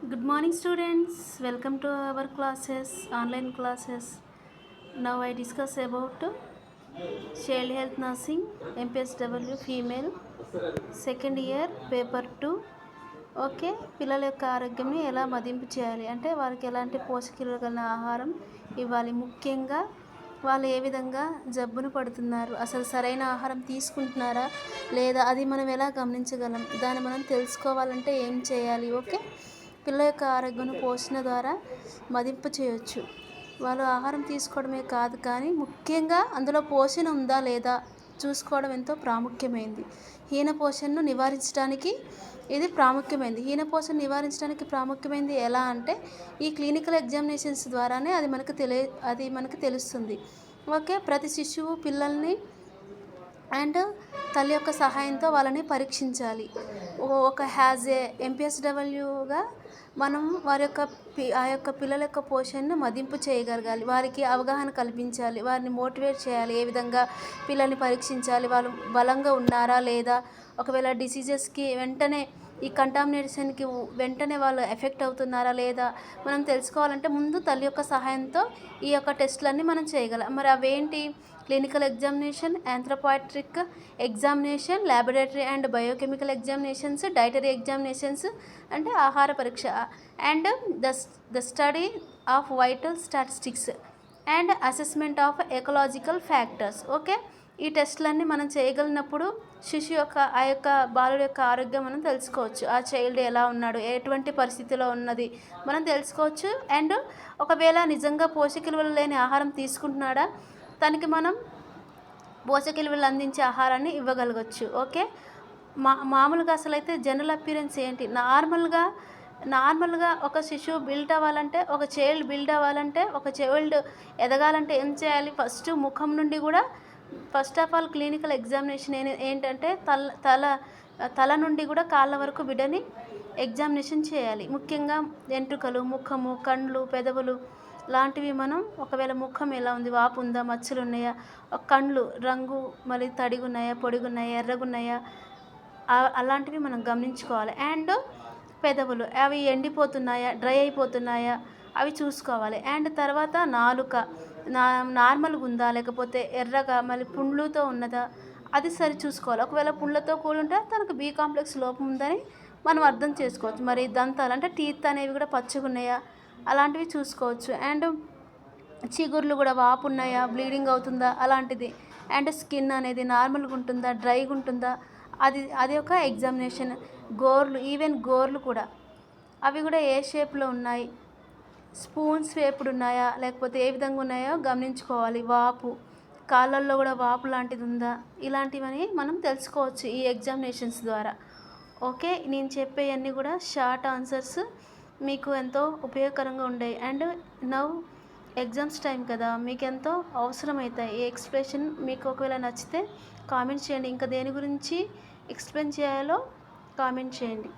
Good morning, students. Welcome to our classes, online classes. Now I discuss about child health nursing, MPSW female, second year paper 2. Okay, పిల్లల యొక్క ఆరోగ్యంని ఎలా మదింపు చేయాలి అంటే వారికి ఎలాంటి పోషకాలు కలిగిన ఆహారం ఇవ్వాలి, ముఖ్యంగా వాళ్ళు ఏ విధంగా జబ్బును పడుతున్నారు, అసలు సరైన ఆహారం తీసుకుంటున్నారా లేదా, అది మనం ఎలా గమనించగలం, దాన్ని మనం తెలుసుకోవాలంటే ఏం చేయాలి. ఓకే, పిల్లల యొక్క ఆరోగ్యం పోషణ ద్వారా మదింపు చేయొచ్చు. వాళ్ళు ఆహారం తీసుకోవడమే కాదు కానీ ముఖ్యంగా అందులో పోషణ ఉందా లేదా చూసుకోవడం ఎంతో ప్రాముఖ్యమైనది. హీన పోషణను నివారించడానికి ఇది ప్రాముఖ్యమైనది. హీన పోషణ నివారించడానికి ప్రాముఖ్యమైనది ఎలా అంటే ఈ క్లినికల్ ఎగ్జామినేషన్స్ ద్వారానే అది మనకు తెలుస్తుంది. ఓకే, ప్రతి శిశువు పిల్లల్ని అండ్ తల్లి యొక్క సహాయంతో వాళ్ళని పరీక్షించాలి. ఒక హ్యాజ్ ఏ ఎంపీఎస్డబ్ల్యూగా మనం ఆ యొక్క పిల్లల యొక్క పోషణను మదింపు చేయగలగాలి, వారికి అవగాహన కల్పించాలి, వారిని మోటివేట్ చేయాలి, ఏ విధంగా పిల్లల్ని పరీక్షించాలి, వాళ్ళు బలంగా ఉన్నారా లేదా, ఒకవేళ డిసీజెస్కి వెంటనే ఈ కంటామినేషన్కి వెంటనే వాళ్ళు ఎఫెక్ట్ అవుతున్నారా లేదా మనం తెలుసుకోవాలంటే ముందు తల్లి యొక్క సహాయంతో ఈ యొక్క టెస్టులన్నీ మనం చేయగలం. మరి అవేంటి? Clinical examination, anthropometric examination, laboratory and biochemical examinations, dietary examinations అంటే ఆహార పరీక్ష, and the study of vital statistics and assessment of ecological factors. Okay, ఈ టెస్టులన్నీ మనం చేయగలిగినప్పుడు ఆ యొక్క బాలుడి యొక్క ఆరోగ్యం మనం తెలుసుకోవచ్చు. ఆ చైల్డ్ ఎలా ఉన్నాడు, ఎటువంటి పరిస్థితిలో ఉన్నది మనం తెలుసుకోవచ్చు. అండ్ ఒకవేళ నిజంగా పోషక విలువలు లేని ఆహారం తీసుకుంటున్నాడా, తనకి మనం పోషక విలువలు అందించే ఆహారాన్ని ఇవ్వగలగచ్చు. ఓకే, మామూలుగా అసలు అయితే జనరల్ అపీరెన్స్ ఏంటి, నార్మల్గా ఒక శిశువు బిల్డ్ అవ్వాలంటే, ఒక చైల్డ్ బిల్డ్ అవ్వాలంటే, ఒక చైల్డ్ ఎదగాలంటే ఏం చేయాలి? ముఖం నుండి కూడా first of all clinical examination ఏంటంటే తల నుండి కూడా కాళ్ళ వరకు బిడ్డని ఎగ్జామినేషన్ చేయాలి. ముఖ్యంగా వెంట్రుకలు, ముఖము, కండ్లు, పెదవులు లాంటివి మనం ఒకవేళ ముఖం ఎలా ఉంది, వాపు ఉందా, మచ్చలు ఉన్నాయా, కండ్లు రంగు మరి తడిగున్నాయా, పొడిగున్నాయా, ఎర్రగున్నాయా, అలాంటివి మనం గమనించుకోవాలి. అండ్ పెదవులు అవి ఎండిపోతున్నాయా, డ్రై అయిపోతున్నాయా అవి చూసుకోవాలి. అండ్ తర్వాత నాలుక నార్మల్గా ఉందా లేకపోతే ఎర్రగా మళ్ళీ పుండ్లుతో ఉన్నదా అది సరి చూసుకోవాలి. ఒకవేళ పుండ్లతో కూడి ఉంటే తనకు బి కాంప్లెక్స్ లోపం ఉందని మనం అర్థం చేసుకోవచ్చు. మరి దంతాలు అంటే టీత్ అనేవి కూడా పచ్చగా ఉన్నాయా అలాంటివి చూసుకోవచ్చు. అండ్ చిగుర్లు కూడా వాపు ఉన్నాయా, బ్లీడింగ్ అవుతుందా అలాంటిది. అండ్ స్కిన్ అనేది నార్మల్గా ఉంటుందా, డ్రైగా ఉంటుందా, అది ఒక ఎగ్జామినేషన్. ఈవెన్ గోర్లు కూడా అవి కూడా ఏ షేప్లో ఉన్నాయి, స్పూన్స్ వేపుడు ఉన్నాయా లేకపోతే ఏ విధంగా ఉన్నాయో గమనించుకోవాలి. కాళ్ళల్లో కూడా వాపు లాంటిది ఉందా, ఇలాంటివని మనం తెలుసుకోవచ్చు ఈ ఎగ్జామినేషన్స్ ద్వారా. ఓకే, నేను చెప్పేవన్నీ కూడా షార్ట్ ఆన్సర్స్ మీకు ఎంతో ఉపయోగకరంగా ఉండేవి. అండ్ నవ్ ఎగ్జామ్స్ టైం కదా, మీకు ఎంతో అవసరమవుతాయి. ఈ ఎక్స్ప్లెనేషన్ మీకు ఒకవేళ నచ్చితే కామెంట్ చేయండి, ఇంకా దేని గురించి ఎక్స్ప్లెయిన్ చేయాలో కామెంట్ చేయండి.